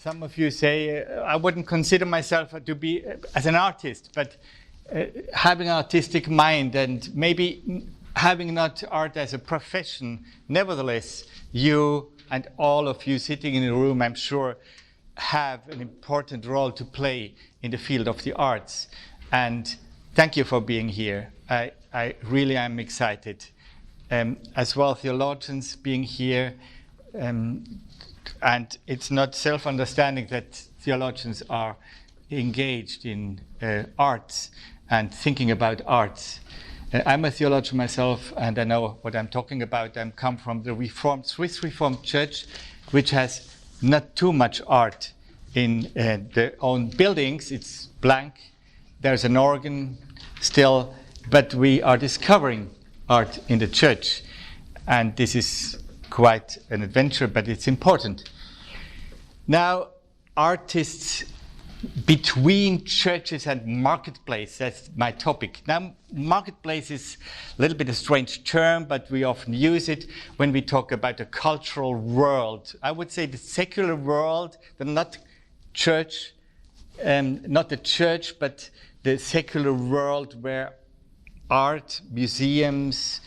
Some of you say I wouldn't consider myself to be as an artist, but having an artistic mind and maybe having not art as a profession, nevertheless, you and all of you sitting in the room, I'm sure, have an important role to play in the field of the arts. And thank you for being here. I really am excited. As well, theologians being here. And it's not self-understanding that theologians are engaged in arts and thinking about arts. I'm a theologian myself, and I know what I'm talking about. I come from the Swiss Reformed Church, which has not too much art in their own buildings. It's blank. There's an organ still, but we are discovering art in the church. And this is quite an adventure, but it's important. Now, artists between churches and marketplace, that's my topic. Now, marketplace is a little bit a strange term, but we often use it when we talk about the cultural world. I would say the secular world, the not church, not the church, but the secular world where art, museums,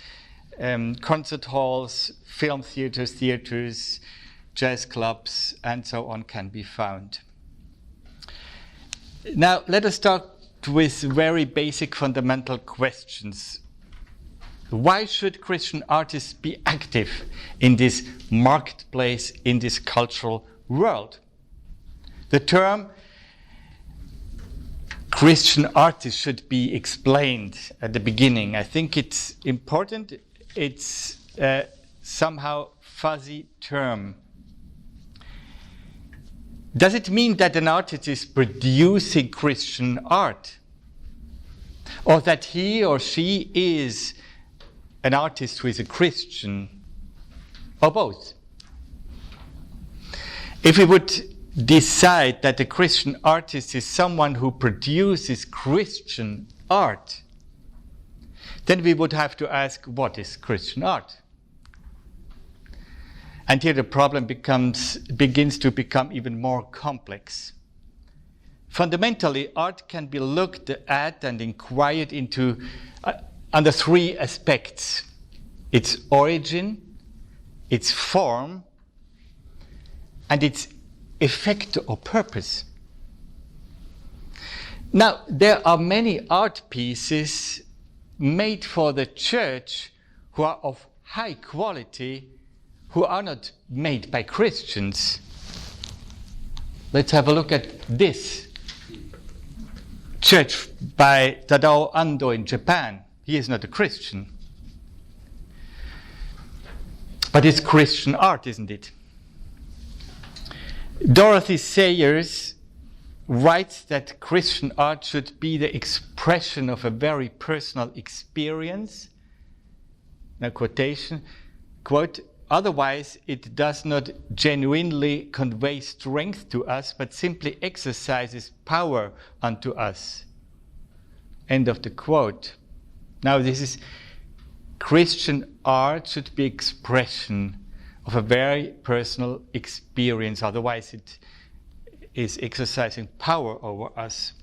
concert halls, film theaters, jazz clubs, and so on can be found. Now, let us start with very basic fundamental questions. Why should Christian artists be active in this marketplace, in this cultural world? The term Christian artist should be explained at the beginning. I think it's important. It's somehow fuzzy term. Does it mean that an artist is producing Christian art? Or that he or she is an artist who is a Christian? Or both? If we would decide that a Christian artist is someone who produces Christian art, then we would have to ask, what is Christian art? And here the problem begins to become even more complex. Fundamentally, art can be looked at and inquired into under three aspects: its origin, its form, and its effect or purpose. Now, there are many art pieces made for the church who are of high quality, who are not made by Christians. Let's have a look at this church by Tadao Ando in Japan. He is not a Christian. But it's Christian art, isn't it? Dorothy Sayers writes that Christian art should be the expression of a very personal experience. Now, quotation, quote, "Otherwise, it does not genuinely convey strength to us, but simply exercises power unto us." End of the quote. Now, this is Christian art should be expression of a very personal experience. Otherwise, it is exercising power over us.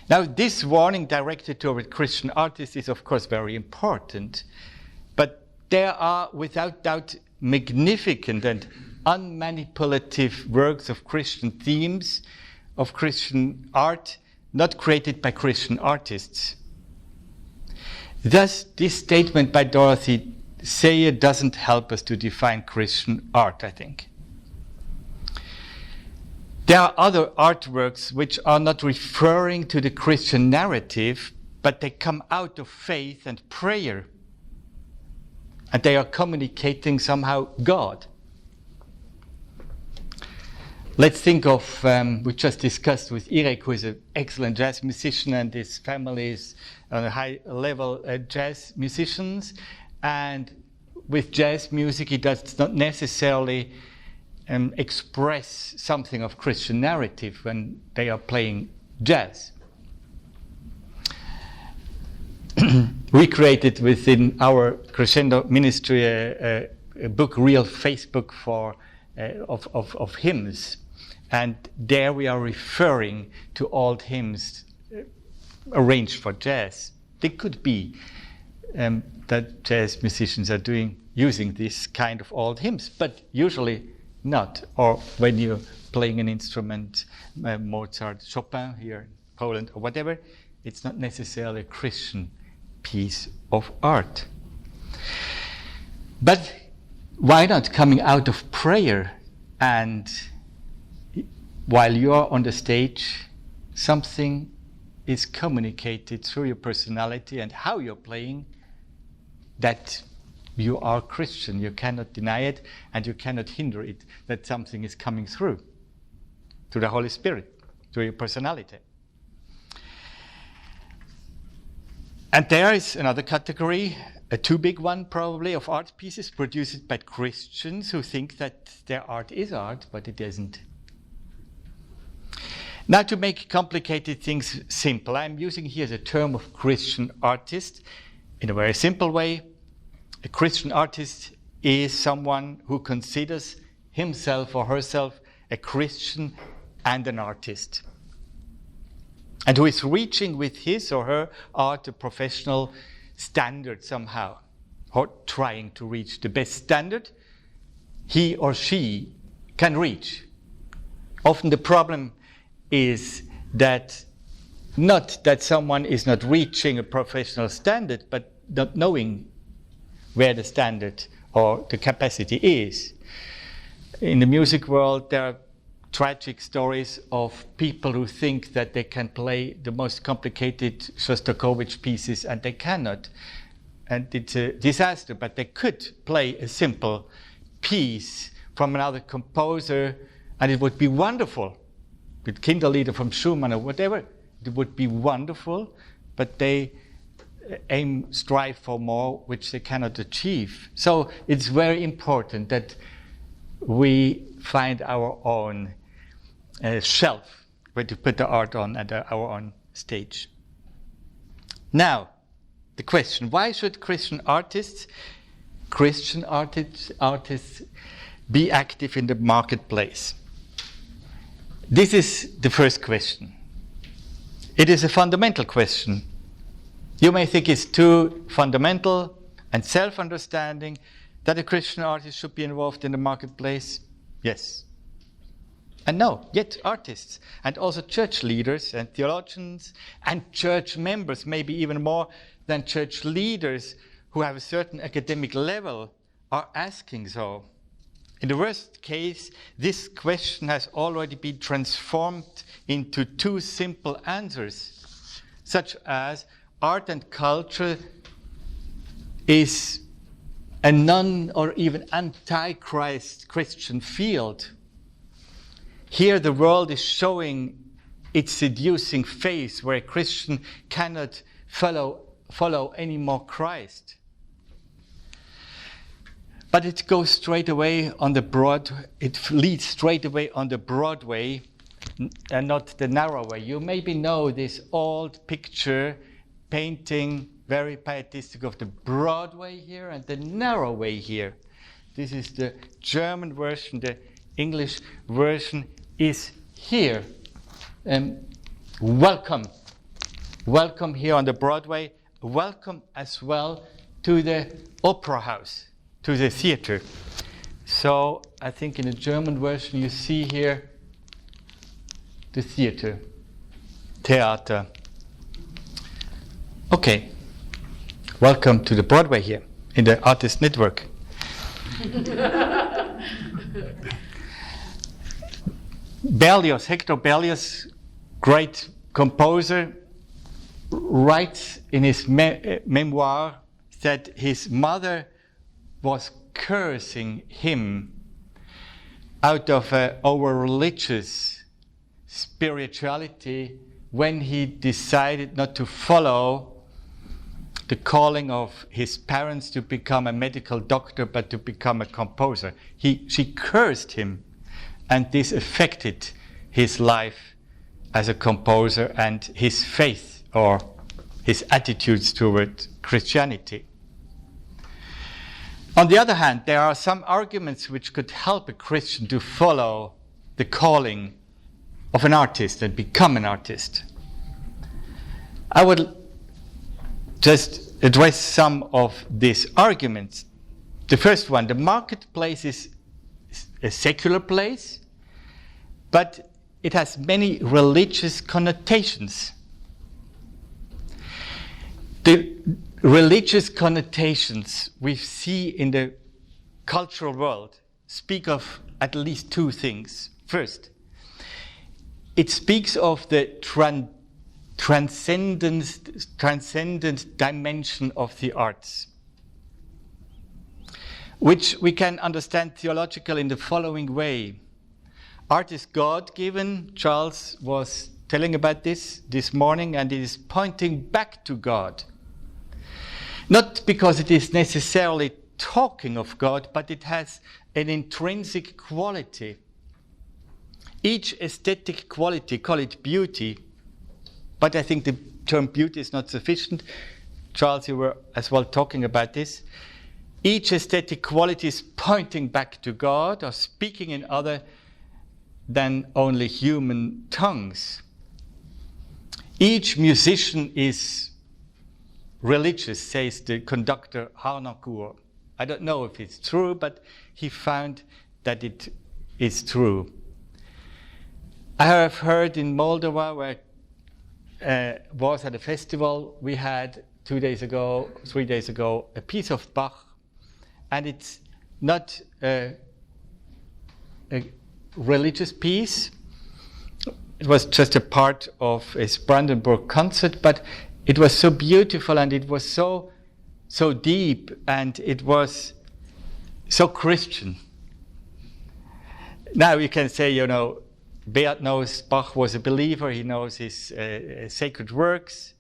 Now, this warning directed toward Christian artists is, of course, very important. But there are, without doubt, magnificent and unmanipulative works of Christian themes, of Christian art, not created by Christian artists. Thus, this statement by Dorothy Sayers doesn't help us to define Christian art, I think. There are other artworks which are not referring to the Christian narrative, but they come out of faith and prayer. And they are communicating somehow God. Let's think of, we just discussed with Irek, who is an excellent jazz musician, and his family is on a high-level jazz musicians. And with jazz music, it does not necessarily express something of Christian narrative when they are playing jazz. We created within our Crescendo ministry a book, Real Facebook, of hymns. And there we are referring to old hymns arranged for jazz. They could be that jazz musicians are using this kind of old hymns, but usually not. Or when you're playing an instrument, Mozart, Chopin here in Poland, or whatever, it's not necessarily a Christian piece of art. But why not coming out of prayer, and while you're on the stage, something is communicated through your personality and how you're playing, that you are Christian. You cannot deny it, and you cannot hinder it, that something is coming through the Holy Spirit, through your personality. And there is another category, a too big one probably, of art pieces produced by Christians who think that their art is art, but it isn't. Now, to make complicated things simple, I'm using here the term of Christian artist in a very simple way. A Christian artist is someone who considers himself or herself a Christian and an artist, and who is reaching with his or her art a professional standard somehow, or trying to reach the best standard he or she can reach. Often the problem is that not that someone is not reaching a professional standard, but not knowing where the standard or the capacity is. In the music world, there are tragic stories of people who think that they can play the most complicated Shostakovich pieces, and they cannot. And it's a disaster, but they could play a simple piece from another composer, and it would be wonderful. With Kinderlieder from Schumann or whatever, it would be wonderful, but they strive for more, which they cannot achieve. So it's very important that we find our own shelf where to put the art on at our own stage. Now, the question: why should Christian artists be active in the marketplace? This is the first question. It is a fundamental question. You may think it's too fundamental and self-understanding that a Christian artist should be involved in the marketplace. Yes. And no, yet artists and also church leaders and theologians and church members, maybe even more than church leaders who have a certain academic level, are asking so. In the worst case, this question has already been transformed into two simple answers, such as art and culture is a non or even anti-Christ Christian field. Here the world is showing its seducing face, where a Christian cannot follow any more Christ. But it goes straight away on the it leads straight away on the broad way and not the narrow way. You maybe know this old picture painting, very pietistic, of the broad way here and the narrow way here. This is the German version. The English version is here. Welcome. Welcome here on the Broadway. Welcome as well to the opera house, to the theater. So I think in the German version you see here the theater, Theater. Okay, welcome to the Broadway here in the Artist Network. Berlioz, Hector Berlioz, great composer, writes in his memoir that his mother was cursing him out of over-religious spirituality when he decided not to follow the calling of his parents to become a medical doctor, but to become a composer. She cursed him, and this affected his life as a composer and his faith or his attitudes toward Christianity. On the other hand, there are some arguments which could help a Christian to follow the calling of an artist and become an artist. I would just address some of these arguments. The first one, the marketplace is a secular place, but it has many religious connotations. The religious connotations we see in the cultural world speak of at least two things. First, it speaks of the transcendent dimension of the arts, which we can understand theologically in the following way. Art is God-given. Charles was telling about this morning, and it is pointing back to God. Not because it is necessarily talking of God, but it has an intrinsic quality. Each aesthetic quality, call it beauty, but I think the term beauty is not sufficient. Charles, you were as well talking about this. Each aesthetic quality is pointing back to God or speaking in other than only human tongues. Each musician is religious, says the conductor Harnoncourt. I don't know if it's true, but he found that it is true. I have heard in Moldova, where was at a festival, we had 3 days ago, a piece of Bach, and it's not a religious piece. It was just a part of a Brandenburg concert, but it was so beautiful, and it was so deep, and it was so Christian. Now you can say, Beat knows Bach was a believer, he knows his sacred works.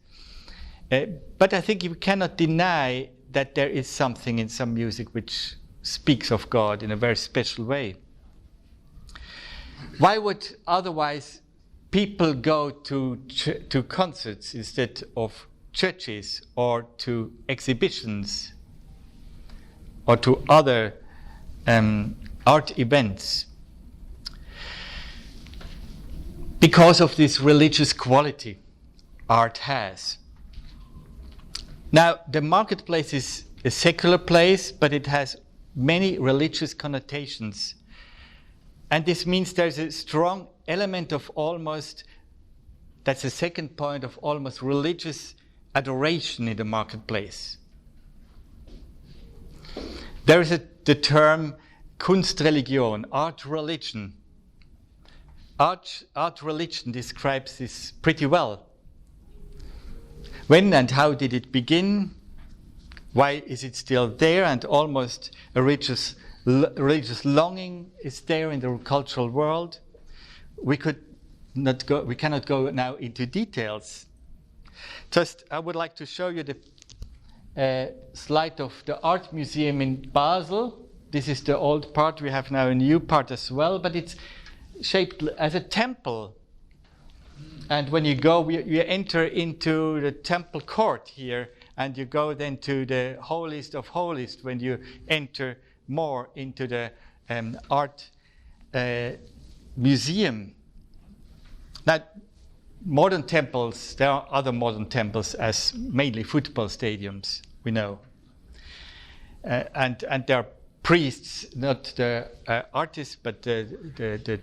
But I think you cannot deny that there is something in some music which speaks of God in a very special way. Why would otherwise people go to concerts instead of churches or to exhibitions or to other art events? Because of this religious quality art has. Now, the marketplace is a secular place, but it has many religious connotations. And this means there's a strong element of almost, that's the second point, of almost religious adoration in the marketplace. There is the term Kunstreligion, art religion. Art religion describes this pretty well. When and how did it begin? Why is it still there? And almost a religious longing is there in the cultural world. We cannot go now into details. Just, I would like to show you the slide of the art museum in Basel. This is the old part. We have now a new part as well, but it's shaped as a temple. And when you go, you enter into the temple court here, and you go then to the holiest of holies when you enter more into the art museum. Now, modern temples, there are other modern temples as mainly football stadiums, we know. And there are priests, not the artists, but the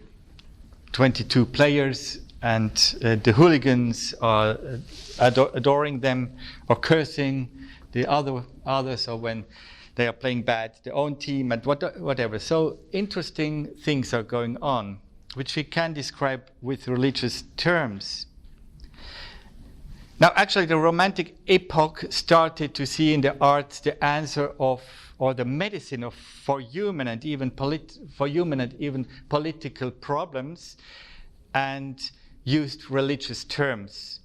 22 players, and the hooligans are adoring them or cursing the others, or when they are playing bad, their own team, and whatever. So interesting things are going on, which we can describe with religious terms. Now, actually, the Romantic epoch started to see in the arts the answer of, or the medicine of, for human and even political problems, and used religious terms.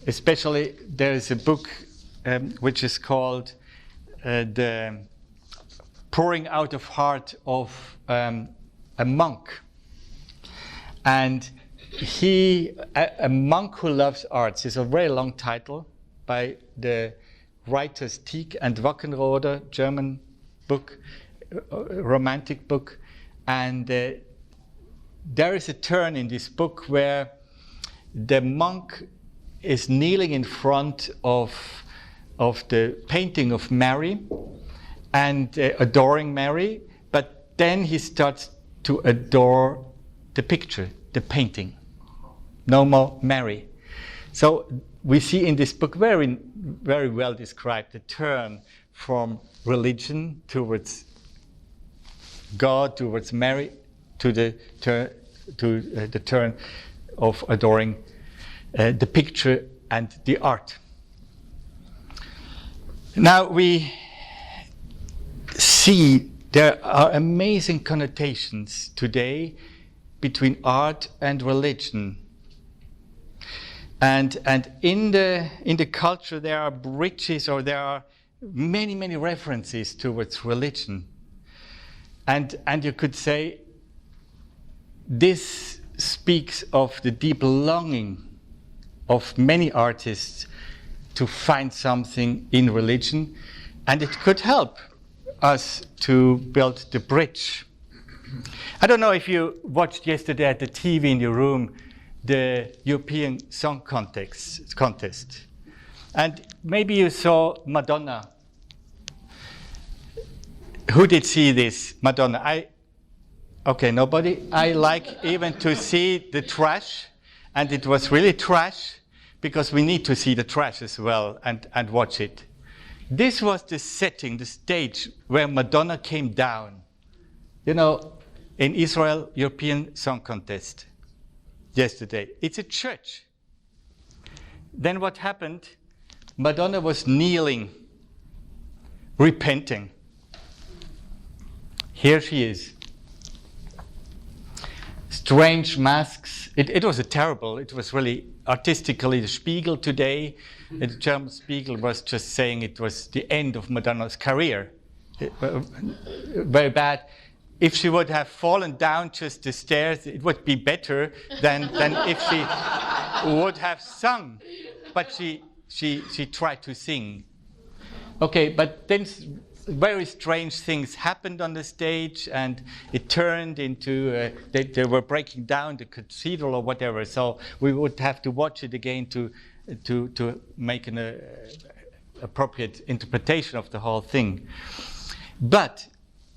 Especially, there is a book which is called The Pouring Out of Heart of a Monk. And a monk who loves arts is a very long title by the writers Tieck and Wackenroder, German book, romantic book, and there is a turn in this book where the monk is kneeling in front of the painting of Mary and adoring Mary, but then he starts to adore the picture, the painting. No more Mary. So we see in this book very, very well described the turn from religion towards God, towards Mary, to the turn of adoring the picture and the art. Now we see there are amazing connotations today between art and religion. And in the culture there are bridges, or there are many, many references towards religion. And you could say this speaks of the deep longing of many artists to find something in religion, and it could help us to build the bridge. I don't know if you watched yesterday at the TV in your room the European Song Contest. And maybe you saw Madonna. Who did see this? Madonna. Okay, nobody. I like even to see the trash, and it was really trash, because we need to see the trash as well and watch it. This was the setting, the stage where Madonna came down. You know, in Israel, European Song Contest yesterday. It's a church. Then what happened? Madonna was kneeling, repenting. Here she is. Strange masks. It was it was really artistically the Spiegel today. The German Spiegel was just saying it was the end of Madonna's career. Very bad. If she would have fallen down just the stairs, it would be better than if she would have sung. But she tried to sing. Okay, but then very strange things happened on the stage, and it turned into they were breaking down the cathedral or whatever. So we would have to watch it again to make an appropriate interpretation of the whole thing. But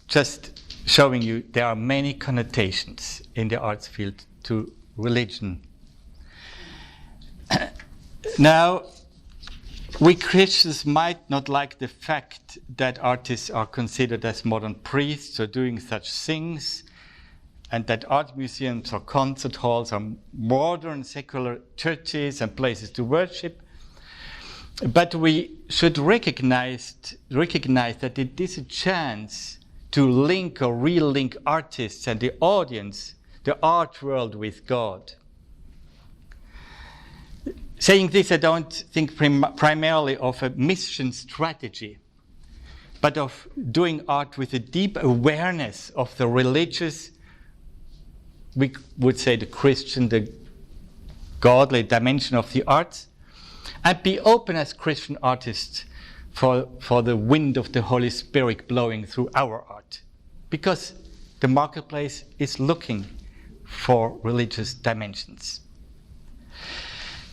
just showing you there are many connotations in the arts field to religion. Now, we Christians might not like the fact that artists are considered as modern priests or doing such things, and that art museums or concert halls are modern secular churches and places to worship. But we should recognize that it is a chance to link or relink artists and the audience, the art world, with God. Saying this, I don't think primarily of a mission strategy, but of doing art with a deep awareness of the religious, we would say the Christian, the godly dimension of the arts, and be open as Christian artists for the wind of the Holy Spirit blowing through our art. Because the marketplace is looking for religious dimensions.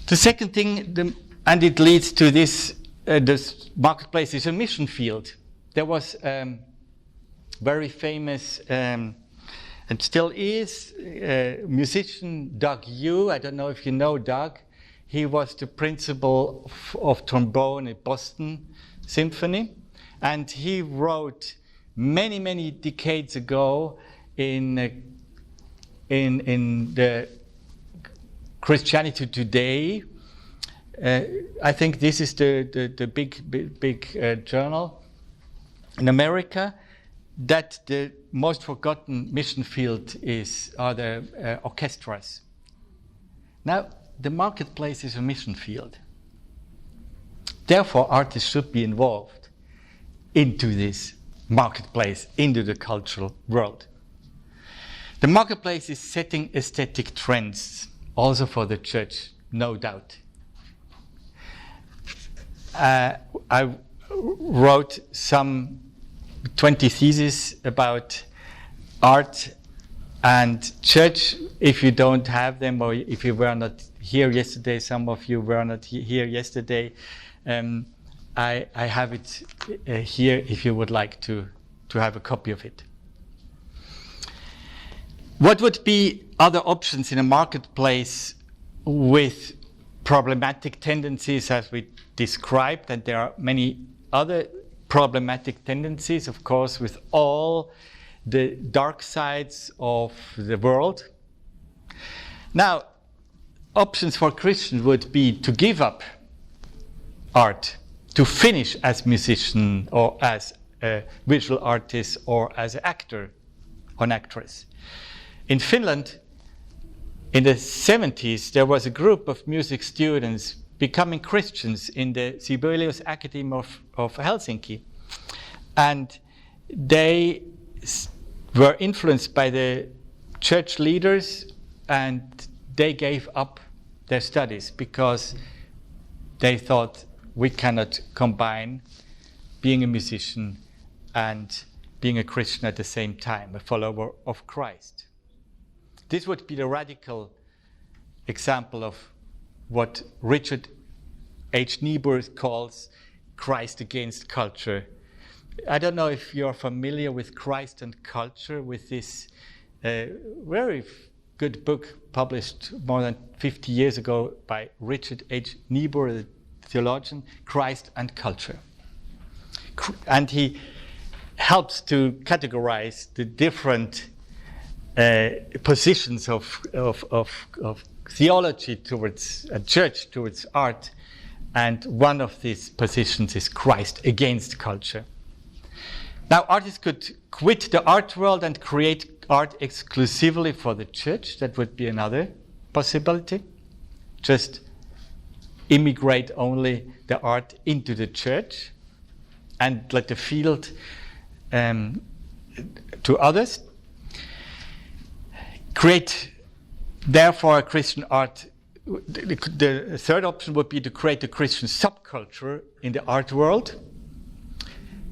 The second thing, and it leads to this, this marketplace is a mission field. There was very famous, and still is, musician Doug Yu. I don't know if you know Doug. He was the principal of trombone at Boston Symphony, and he wrote many, many decades ago in the Christianity Today. I think this is the big journal in America, that the most forgotten mission field are the orchestras. Now, the marketplace is a mission field. Therefore, artists should be involved into this marketplace, into the cultural world. The marketplace is setting aesthetic trends, also for the church, no doubt. I wrote some 20 theses about art And church, if you don't have them, or if you were not here yesterday, some of you were not here yesterday, I have it here if you would like to have a copy of it. What would be other options in a marketplace with problematic tendencies as we described? And there are many other problematic tendencies, of course, with all the dark sides of the world. Now, options for Christians would be to give up art, to finish as musician or as a visual artist or as an actor or an actress. In Finland, in the 70s, there was a group of music students becoming Christians in the Sibelius Academy of Helsinki. And they were influenced by the church leaders, and they gave up their studies because they thought we cannot combine being a musician and being a Christian at the same time, a follower of Christ. This would be the radical example of what Richard H. Niebuhr calls Christ against culture. I don't know if you're familiar with Christ and Culture, with this very good book published more than 50 years ago by Richard H. Niebuhr, the theologian, Christ and Culture. And he helps to categorize the different positions of theology towards a church, towards art, and one of these positions is Christ against culture. Now, artists could quit the art world and create art exclusively for the church. That would be another possibility. Just immigrate only the art into the church and let the field to others. Create, therefore, a Christian art. The third option would be to create a Christian subculture in the art world,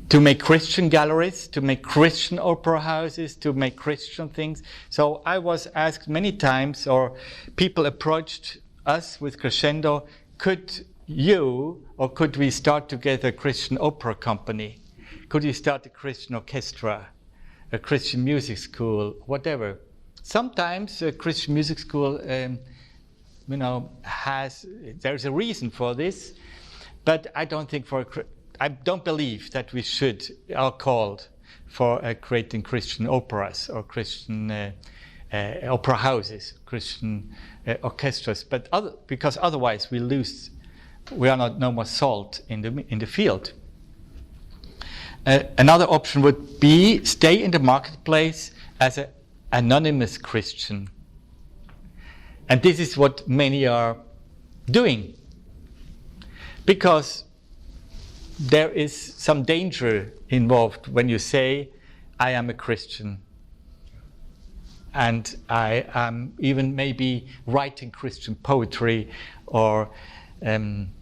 to make Christian galleries, to make Christian opera houses, to make Christian things. So I was asked many times, or people approached us with Crescendo, could you, or could we start together a Christian opera company? Could we start a Christian orchestra, a Christian music school, whatever? Sometimes a Christian music school, there's a reason for this, but I don't believe that we are called for creating Christian operas or Christian opera houses, Christian orchestras, because otherwise we are no more salt in the field. Another option would be stay in the marketplace as an anonymous Christian. And this is what many are doing, because there is some danger involved when you say, I am a Christian, and I am even maybe writing Christian poetry, or I'm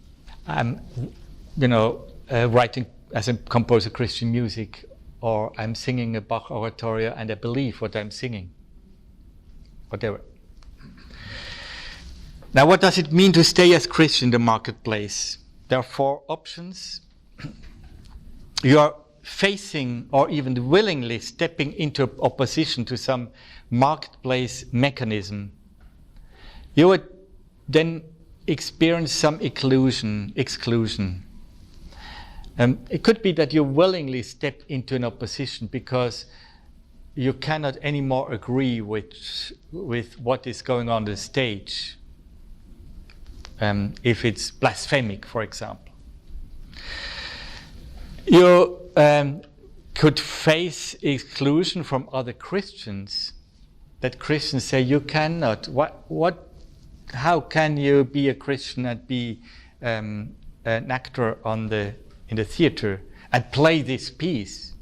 writing as a composer Christian music, or I'm singing a Bach oratorio and I believe what I'm singing, whatever. Now, what does it mean to stay as Christian in the marketplace? There are 4 options. You are facing or even willingly stepping into opposition to some marketplace mechanism. You would then experience some exclusion. It could be that you willingly step into an opposition because you cannot anymore agree with what is going on the stage. If it's blasphemic, for example. You could face exclusion from other Christians. That Christians say you cannot. How can you be a Christian and be an actor in the theater and play this piece?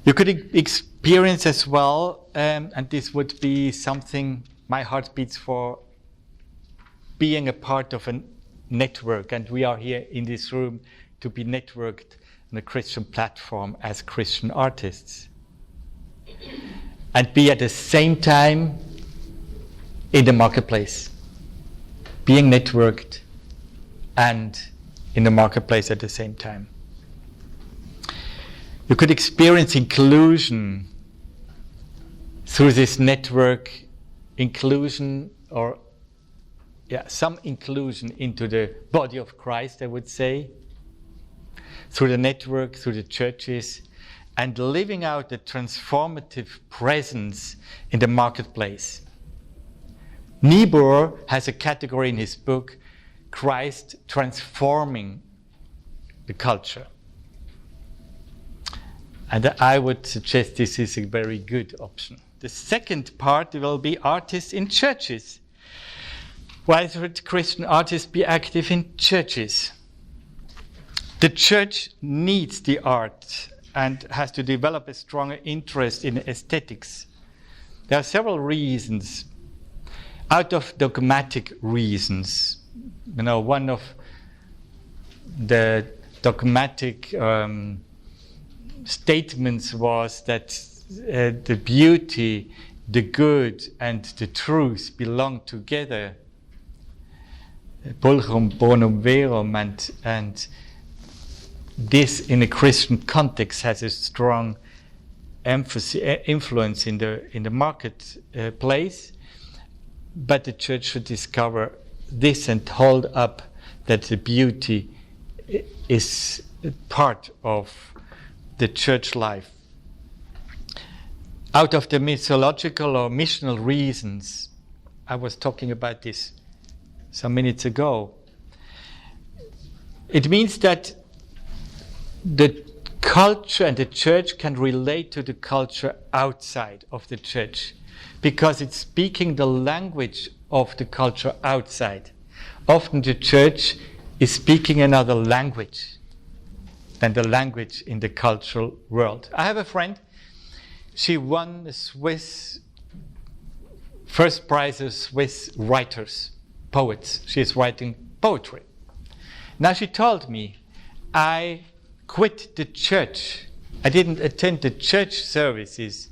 You could experience as well, and this would be something my heart beats for, being a part of a network, and we are here in this room to be networked on a Christian platform as Christian artists. and be at the same time in the marketplace, being networked and in the marketplace at the same time. You could experience inclusion through this network, inclusion or some inclusion into the body of Christ, I would say, through the network, through the churches, and living out the transformative presence in the marketplace. Niebuhr has a category in his book, Christ transforming the culture. And I would suggest this is a very good option. The second part will be artists in churches. Why should Christian artists be active in churches? The church needs the art and has to develop a stronger interest in aesthetics. There are several reasons. Out of dogmatic reasons, one of the dogmatic statements was that the beauty, the good, and the truth belong together. Pulchrum bonum verum, and this in a Christian context has a strong influence in the marketplace. But the church should discover this and hold up that the beauty is part of the church life. Out of the mythological or missional reasons, I was talking about this some minutes ago. It means that the culture and the church can relate to the culture outside of the church, because it's speaking the language of the culture outside. Often the church is speaking another language than the language in the cultural world. I have a friend, she won the first prize of Swiss writers, poets. She is writing poetry. Now she told me, I quit the church. I didn't attend the church services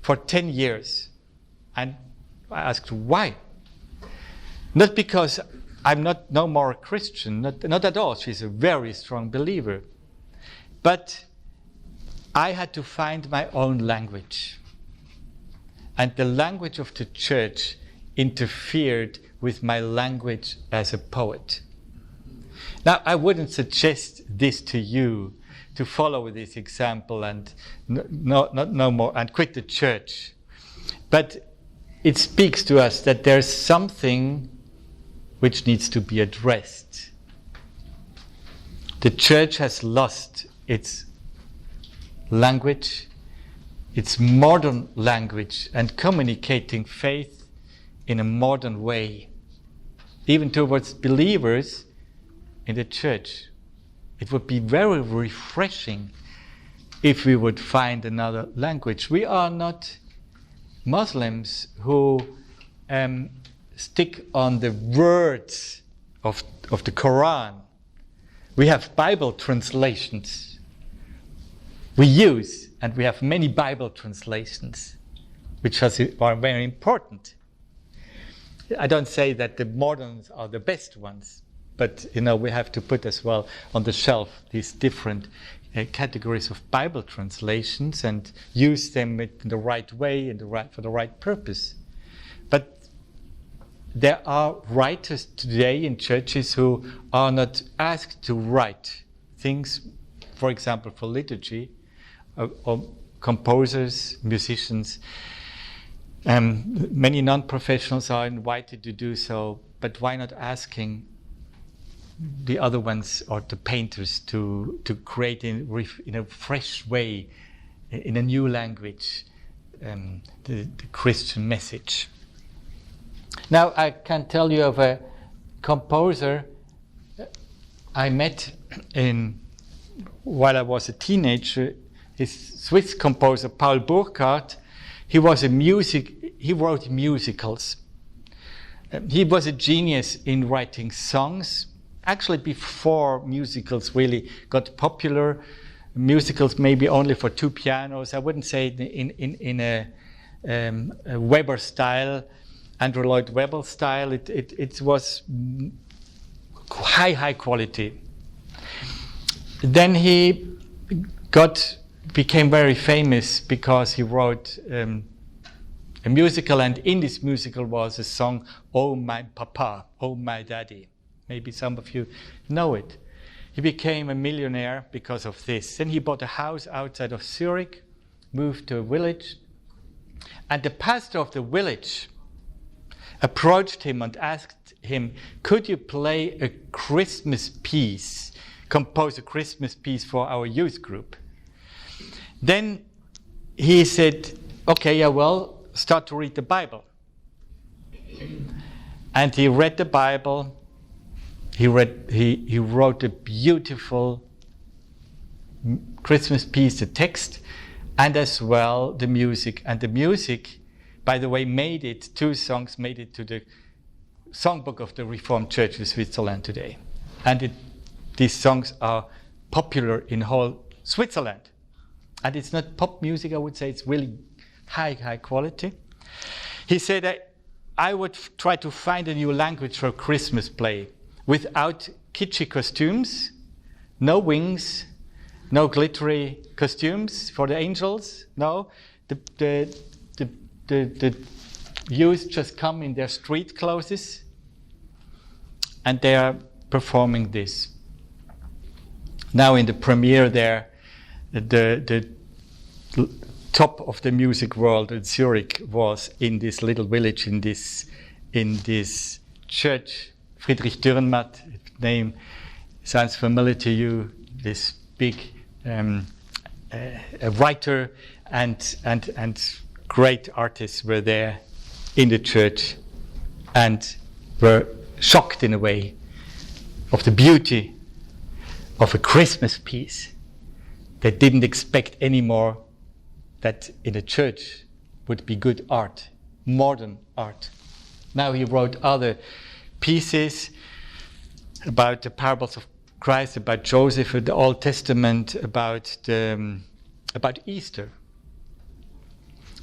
for 10 years. And I asked, why? Not because I'm no more a Christian, not at all. She's a very strong believer. But I had to find my own language. And the language of the church interfered with my language as a poet. Now, I wouldn't suggest this to you, to follow this example and no more and quit the church. But it speaks to us that there's something which needs to be addressed. The church has lost its language, its modern language, and communicating faith in a modern way, even towards believers in the church. It would be very refreshing if we would find another language. We are not Muslims who stick on the words of the Quran. We have Bible translations. We use, and we have many Bible translations, which are very important. I don't say that the moderns are the best ones, but we have to put as well on the shelf these different categories of Bible translations and use them in the right way and for the right purpose. But there are writers today in churches who are not asked to write things, for example, for liturgy, or composers, musicians. Many non-professionals are invited to do so, but why not asking the other ones or the painters to create in a fresh way, in a new language, the Christian message? Now, I can tell you of a composer I met while I was a teenager. His Swiss composer Paul Burkhardt. He wrote musicals. He was a genius in writing songs. Actually, before musicals really got popular, musicals maybe only for 2 pianos. I wouldn't say in a Weber style, Andrew Lloyd Webber style. It was high quality. Then he became very famous because he wrote a musical, and in this musical was a song, "Oh My Papa, Oh My Daddy." Maybe some of you know it. He became a millionaire because of this. Then he bought a house outside of Zurich, moved to a village, and the pastor of the village approached him and asked him, "Could you play a Christmas piece, compose a Christmas piece for our youth group?" Then he said, "Okay, yeah, well, start to read the Bible." And he read the Bible. He wrote a beautiful Christmas piece, the text, and as well the music. And the music, by the way, 2 songs made it to the songbook of the Reformed Church of Switzerland today. And these songs are popular in whole Switzerland. And it's not pop music, I would say, it's really high quality. He said that I would try to find a new language for a Christmas play without kitschy costumes, no wings, no glittery costumes for the angels. No, the youth just come in their street clothes and they are performing this. Now in the premiere there, the top of the music world in Zurich was in this little village, in this church. Friedrich Dürrenmatt, name sounds familiar to you. This big writer and great artists were there in the church and were shocked in a way of the beauty of a Christmas piece. They didn't expect anymore that in a church would be good art, modern art. Now he wrote other pieces about the parables of Christ, about Joseph in the Old Testament, about Easter.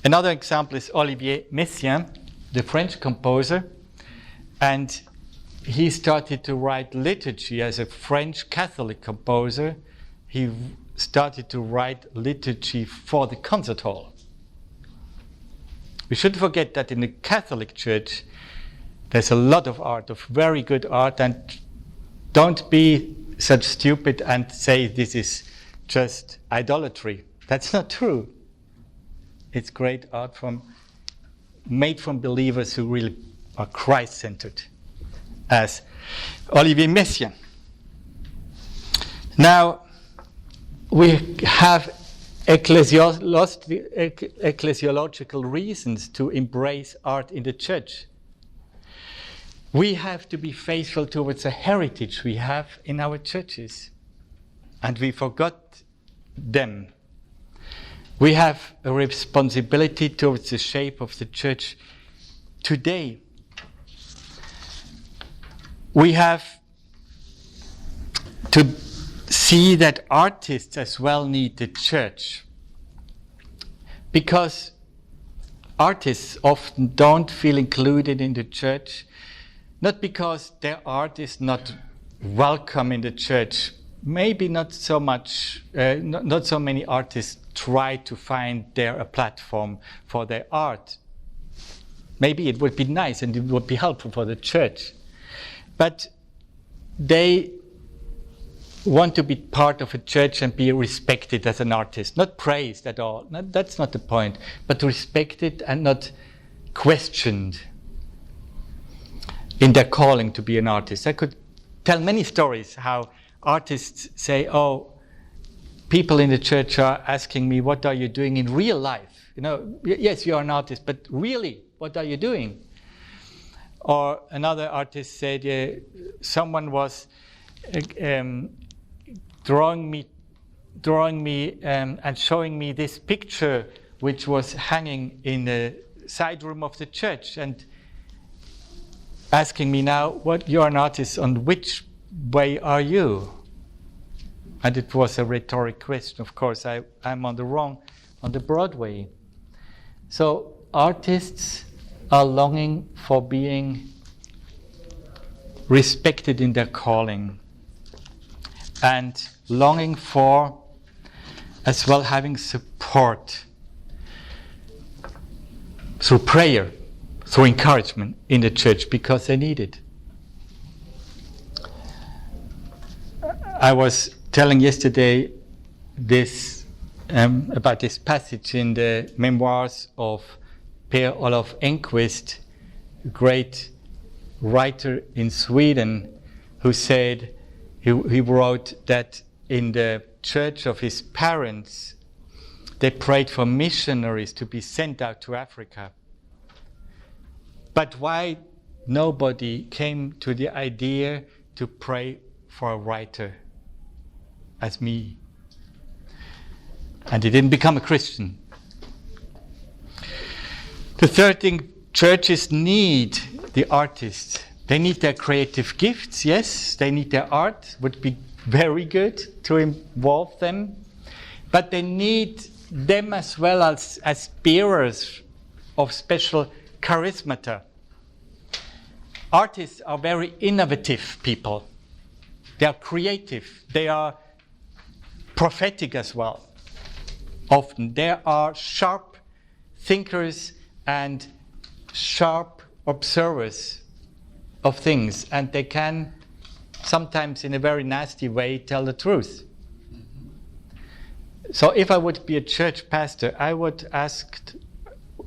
Another example is Olivier Messiaen, the French composer, and he started to write liturgy as a French Catholic composer. He started to write liturgy for the concert hall. We shouldn't forget that in the Catholic Church there's a lot of art, of very good art, and don't be such stupid and say this is just idolatry. That's not true. It's great art made from believers who really are Christ-centered, as Olivier Messiaen. Now, we have ecclesiological reasons to embrace art in the church. We have to be faithful towards a heritage we have in our churches, and we forgot them. We have a responsibility towards the shape of the church today. We have to see that artists as well need the church, because artists often don't feel included in the church, not because their art is not welcome in the church. Maybe not so much, not so many artists try to find there a platform for their art. Maybe it would be nice and it would be helpful for the church. But they want to be part of a church and be respected as an artist, not praised at all. That's not the point, but respected and not questioned in their calling to be an artist. I could tell many stories how artists say, "Oh, people in the church are asking me, what are you doing in real life? You know, yes, you are an artist, but really, what are you doing?" Or another artist said, someone was drawing me and showing me this picture which was hanging in the side room of the church, and asking me now, "What, you're an artist, on which way are you?" And it was a rhetoric question, of course. I'm on the Broadway. So artists are longing for being respected in their calling and longing for as well having support through prayer, through encouragement in the church, because they need it. I was telling yesterday this about this passage in the memoirs of Per-Olof Enquist, a great writer in Sweden, who said, he wrote that in the church of his parents, they prayed for missionaries to be sent out to Africa. But why nobody came to the idea to pray for a writer as me? And he didn't become a Christian. The third thing, churches need the artists. They need their creative gifts, yes. They need their art, would be very good to involve them. But they need them as well as bearers of special charismata. Artists are very innovative people. They are creative. They are prophetic as well. Often they are sharp thinkers and sharp observers of things, and they can sometimes in a very nasty way tell the truth. So if I would be a church pastor, I would ask,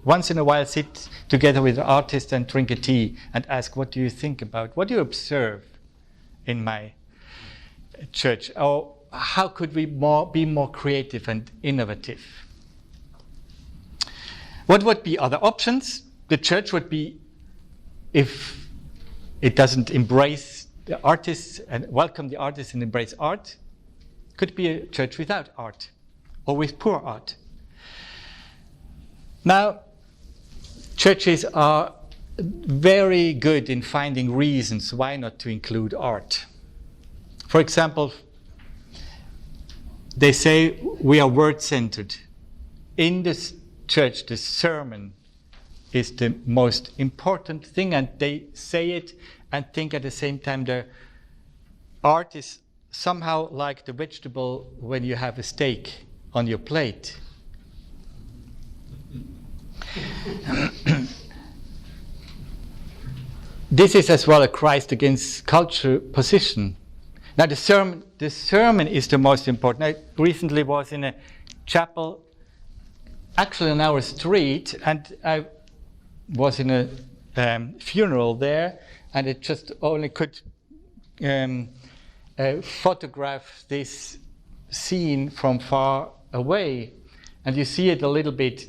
once in a while sit together with an artist and drink a tea and ask, what do you think about, what do you observe in my church? Or how could we be more creative and innovative? What would be other options? The church would be, if it doesn't embrace the artists and welcome the artists and embrace art, could be a church without art or with poor art. Now, churches are very good in finding reasons why not to include art. For example, they say we are word-centered. In this church, the sermon is the most important thing, and they say it and think at the same time the art is somehow like the vegetable when you have a steak on your plate. This is as well a Christ against culture position. Now the sermon is the most important. I recently was in a chapel, actually on our street, and I was in a funeral there, and it just only could photograph this scene from far away, and you see it a little bit.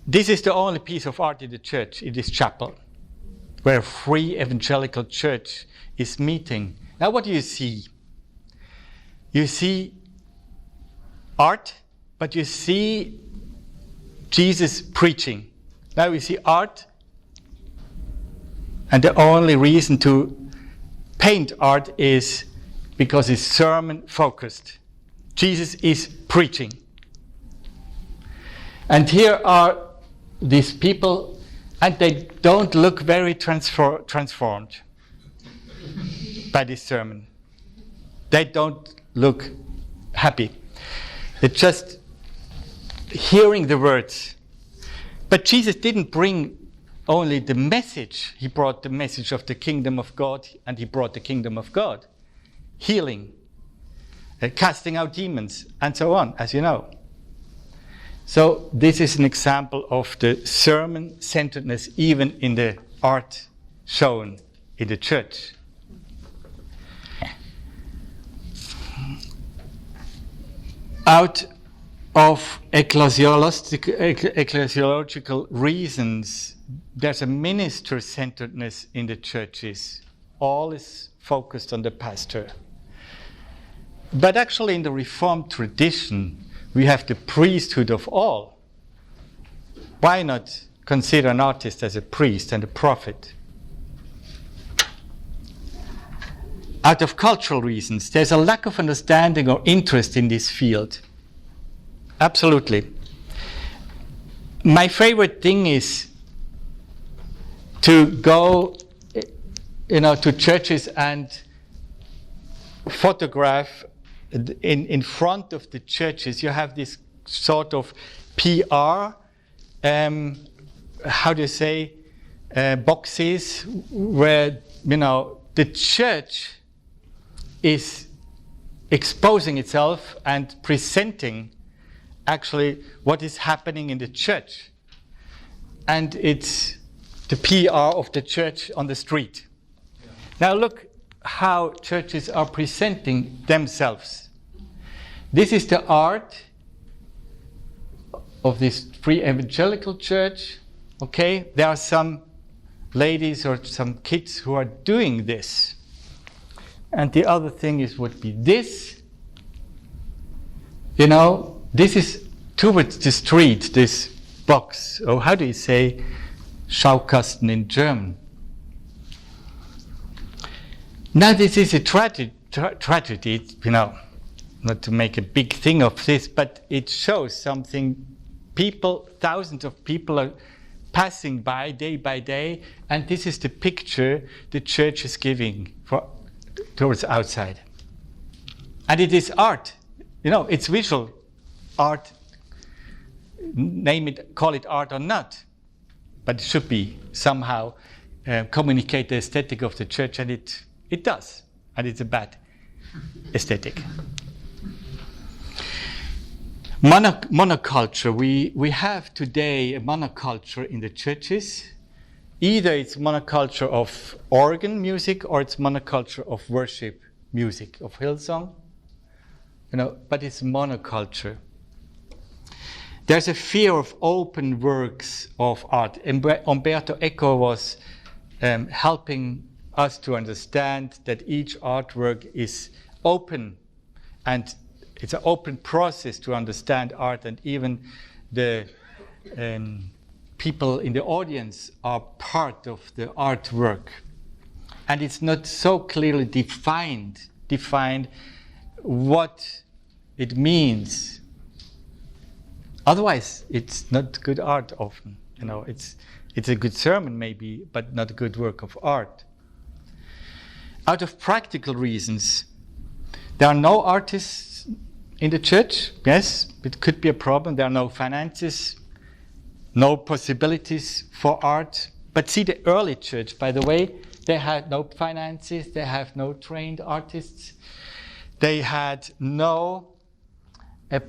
This is the only piece of art in the church, in this chapel, where a free evangelical church is meeting. Now what do you see? You see art, but you see Jesus preaching. Now you see art, and the only reason to paint art is because it's sermon focused. Jesus is preaching. And here are these people, and they don't look very transformed by this sermon. They don't look happy. They're just hearing the words. But Jesus didn't bring only the message. He brought the message of the kingdom of God, and he brought the kingdom of God. Healing, casting out demons, and so on, as you know. So this is an example of the sermon-centeredness even in the art shown in the church. Out of ecclesiological reasons, there's a minister-centeredness in the churches. All is focused on the pastor. But actually in the Reformed tradition, we have the priesthood of all. Why not consider an artist as a priest and a prophet? out of cultural reasons. There's a lack of understanding or interest in this field. Absolutely. My favorite thing is to go, to churches and photograph in front of the churches. You have this sort of PR, boxes where, the church is exposing itself and presenting actually what is happening in the church. And it's the PR of the church on the street. Yeah. Now look how churches are presenting themselves. This is the art of this Free Evangelical Church. Okay, there are some ladies or some kids who are doing this. And the other thing would be this. This is towards the street, this box. Or how do you say Schaukasten in German? Now this is a tragedy, not to make a big thing of this, but it shows something. Thousands of people are passing by day, and this is the picture the church is giving towards outside. And it is art. It's visual art. Call it art or not. But it should be somehow communicate the aesthetic of the church, and it does. And it's a bad aesthetic. Monoculture. We have today a monoculture in the churches. Either it's monoculture of organ music or it's monoculture of worship music, of Hillsong. But it's monoculture. There's a fear of open works of art. Umberto Eco was helping us to understand that each artwork is open, and it's an open process to understand art, and even the people in the audience are part of the artwork. And it's not so clearly defined what it means. Otherwise, it's not good art often. It's a good sermon maybe, but not a good work of art. Out of practical reasons, there are no artists in the church. Yes, it could be a problem. There are no finances, no possibilities for art. But see, the early church, by the way, they had no finances, they have no trained artists, they had no big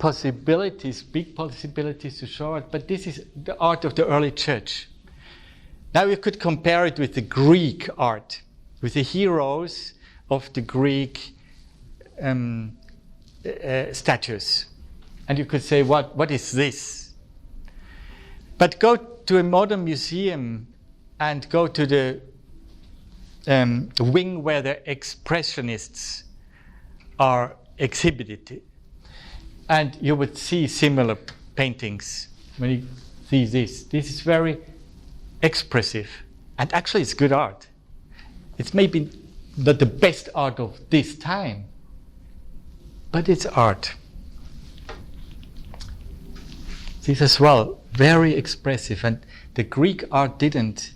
possibilities to show it. But this is the art of the early church. Now you could compare it with the Greek art, with the heroes of the Greek statues. And you could say, what is this? But go to a modern museum and go to the wing where the expressionists are exhibited, and you would see similar paintings. When you see this is very expressive, and actually it's good art. It's maybe not the best art of this time, but it's art. This as well, very expressive, and the Greek art didn't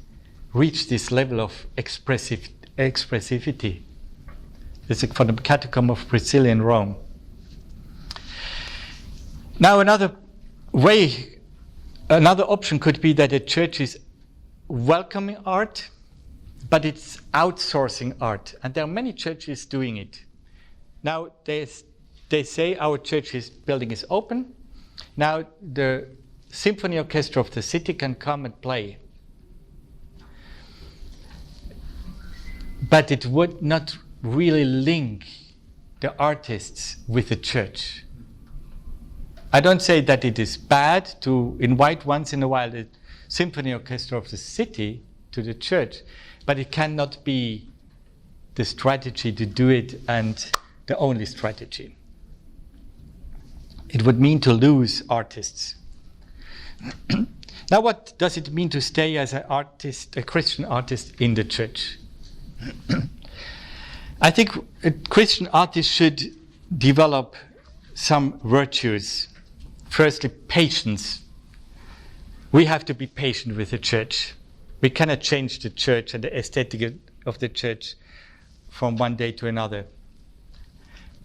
reach this level of expressivity. It's for the Catacomb of Priscilla in Rome. Now another option could be that a church is welcoming art, but it's outsourcing art, and there are many churches doing it. Now they say our building is open. Now the symphony orchestra of the city can come and play. But it would not really link the artists with the church. I don't say that it is bad to invite once in a while the symphony orchestra of the city to the church, but it cannot be the strategy to do it and the only strategy. It would mean to lose artists. Now, what does it mean to stay as an artist, a Christian artist in the church? I think Christian artists should develop some virtues. Firstly, patience. We have to be patient with the church. We cannot change the church and the aesthetic of the church from one day to another.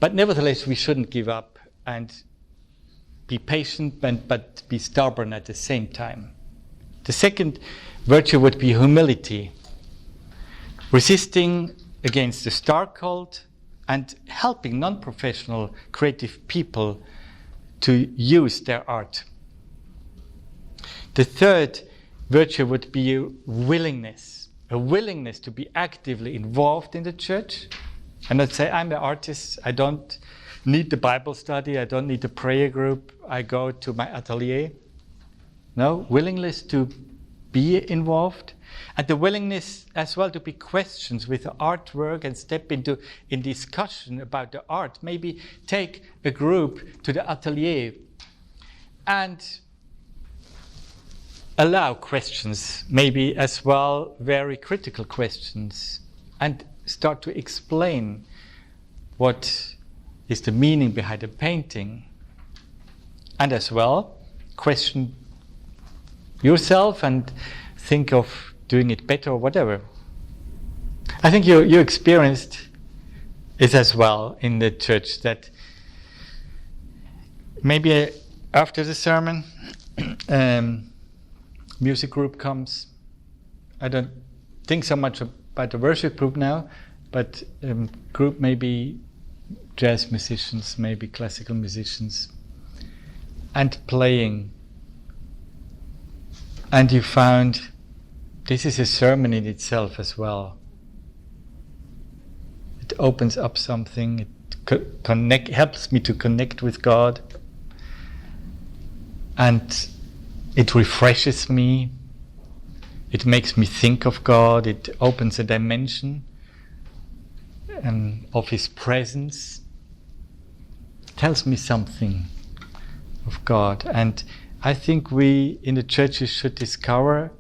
But nevertheless, we shouldn't give up and be patient, but be stubborn at the same time. The second virtue would be humility, resisting against the star cult and helping non-professional creative people to use their art. The third virtue would be a willingness to be actively involved in the church. And not say, I'm an artist, I don't need the Bible study, I don't need the prayer group, I go to my atelier. No, willingness to be involved. And the willingness as well to be questions with the artwork and step in discussion about the art. Maybe take a group to the atelier and allow questions, maybe as well very critical questions, and start to explain what is the meaning behind the painting. And as well, question yourself and think of doing it better or whatever. I think you experienced it as well in the church, that maybe after the sermon, music group comes. I don't think so much about the worship group now, but group, maybe jazz musicians, maybe classical musicians, and playing. And you found this is a sermon in itself as well. It opens up something, it helps me to connect with God, and it refreshes me, it makes me think of God, it opens a dimension of His presence, it tells me something of God. And I think we in the churches should discover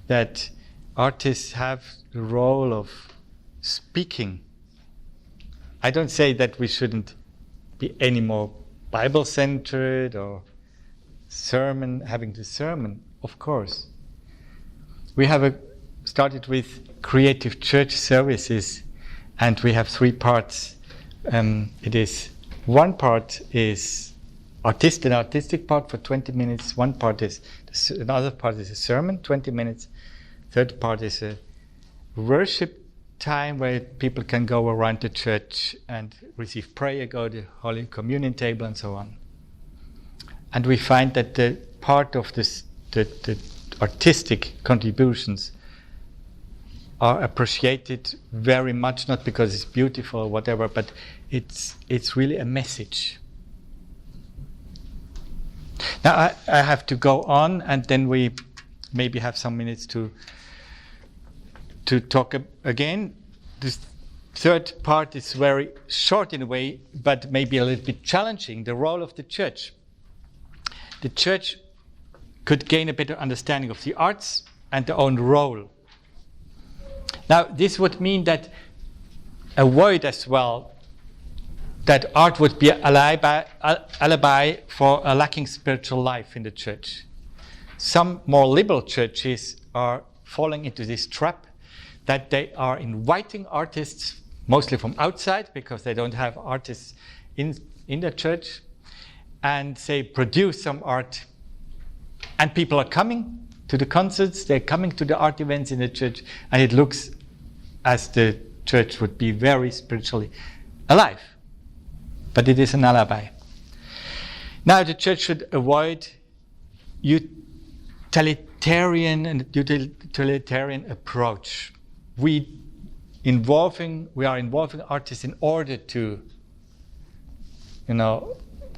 that artists have the role of speaking. I don't say that we shouldn't be any more Bible-centered or having the sermon, of course. We have started with creative church services, and we have 3 parts. One part is an artistic part for 20 minutes. Another part is a sermon, 20 minutes. Third part is a worship time where people can go around the church and receive prayer, go to the Holy Communion table, and so on. And we find that the part of the artistic contributions are appreciated very much, not because it's beautiful or whatever, but it's really a message. Now I have to go on, and then we maybe have some minutes to talk again. This third part is very short in a way, but maybe a little bit challenging. The role of the church. The church could gain a better understanding of the arts and their own role. Now, this would mean that avoid as well that art would be an alibi for a lacking spiritual life in the church. Some more liberal churches are falling into this trap that they are inviting artists, mostly from outside, because they don't have artists in the church, and say produce some art, and people are coming to the concerts, they're coming to the art events in the church, and it looks as the church would be very spiritually alive. But it is an alibi. Now the church should avoid utilitarian approach. We are involving artists in order to,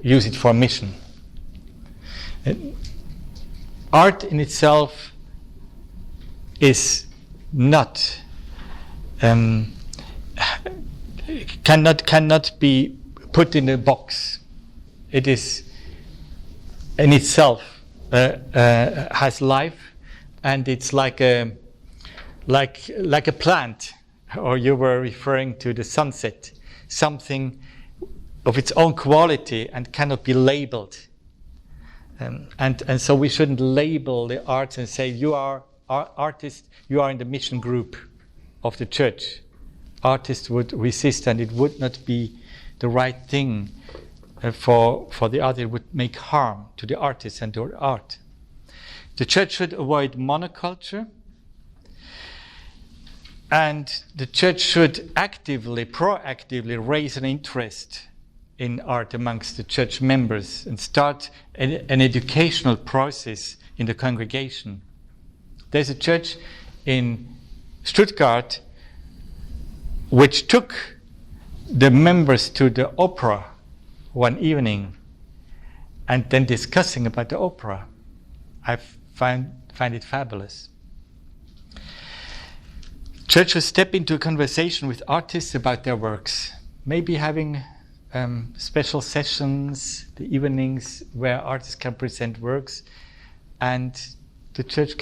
use it for a mission. Art in itself is not cannot be put in a box. It is in itself has life, and it's like a plant. or you were referring to the sunset, something of its own quality and cannot be labeled. And so we shouldn't label the arts and say, you are artist, you are in the mission group of the church. Artists would resist, and it would not be the right thing for the other. It would make harm to the artist and to art. The church should avoid monoculture, and the church should proactively raise an interest in art amongst the church members and start an educational process in the congregation. There's a church in Stuttgart which took the members to the opera one evening and then discussing about the opera. I find it fabulous. Church should step into a conversation with artists about their works, maybe having special sessions, the evenings where artists can present works, and the church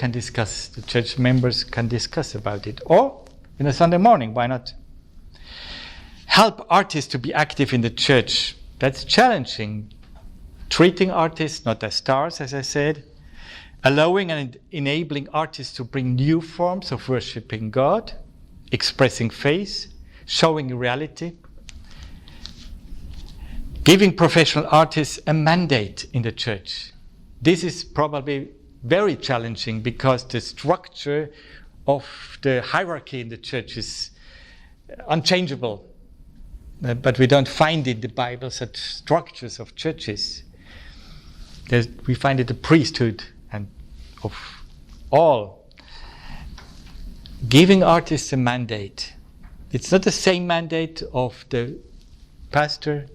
members can discuss about it. Or in a Sunday morning, why not? Help artists to be active in the church. That's challenging. Treating artists not as stars, as I said. Allowing and enabling artists to bring new forms of worshiping God, expressing faith, showing reality. Giving professional artists a mandate in the church. This is probably very challenging because the structure of the hierarchy in the church is unchangeable. But we don't find in the Bible such structures of churches. We find it the priesthood and of all. Giving artists a mandate. It's not the same mandate of the pastor,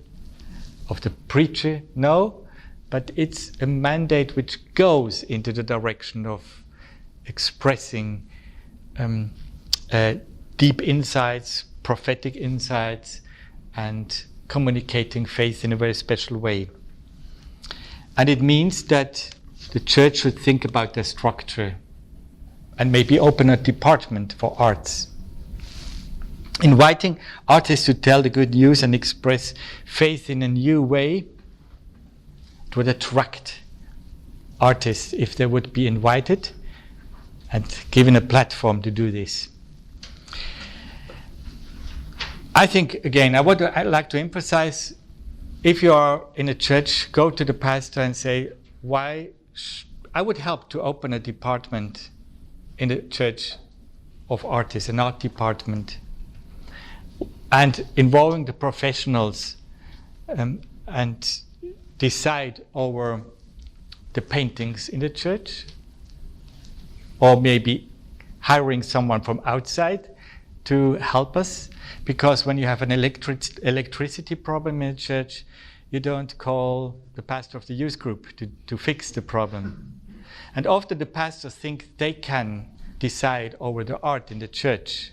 of the preacher, no, but it's a mandate which goes into the direction of expressing deep insights, prophetic insights, and communicating faith in a very special way. And it means that the church should think about their structure and maybe open a department for arts. Inviting artists to tell the good news and express faith in a new way, it would attract artists if they would be invited and given a platform to do this. I think, again, I'd like to emphasize, if you are in a church, go to the pastor and say, I would help to open a department in the church of artists, an art department, and involving the professionals and decide over the paintings in the church, or maybe hiring someone from outside to help us. Because when you have an electricity problem in a church, you don't call the pastor of the youth group to fix the problem. And often the pastors think they can decide over the art in the church.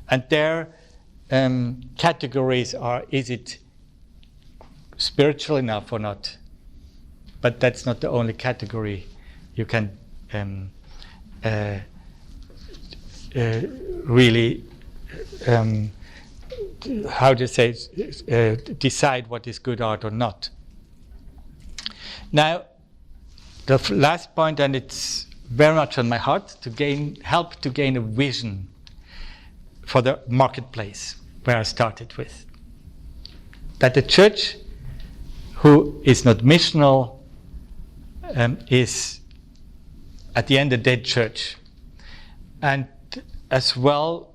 And their categories are, is it spiritual enough or not? But that's not the only category you can really decide what is good art or not. Now, the last point, and it's very much on my heart, help to gain a vision for the marketplace, where I started with. That the church who is not missional is at the end a dead church. And as well,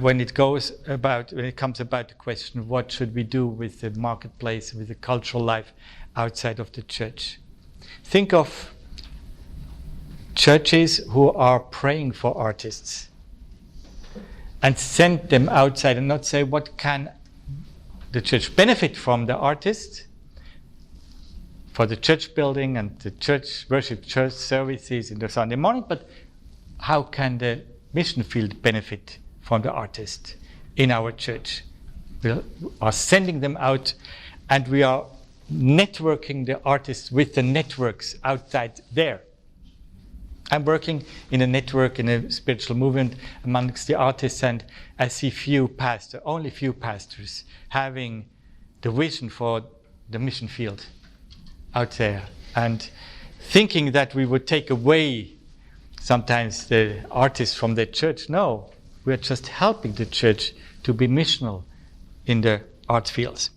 when it comes about the question, what should we do with the marketplace, with the cultural life outside of the church? Think of churches who are praying for artists and send them outside and not say, what can the church benefit from the artist for the church building and the church worship, church services in the Sunday morning, but how can the mission field benefit from the artist in our church? We are sending them out, and we are networking the artists with the networks outside there. I'm working in a network, in a spiritual movement amongst the artists, and I see only few pastors having the vision for the mission field out there, and thinking that we would take away sometimes the artists from the church. No, we're just helping the church to be missional in the art fields.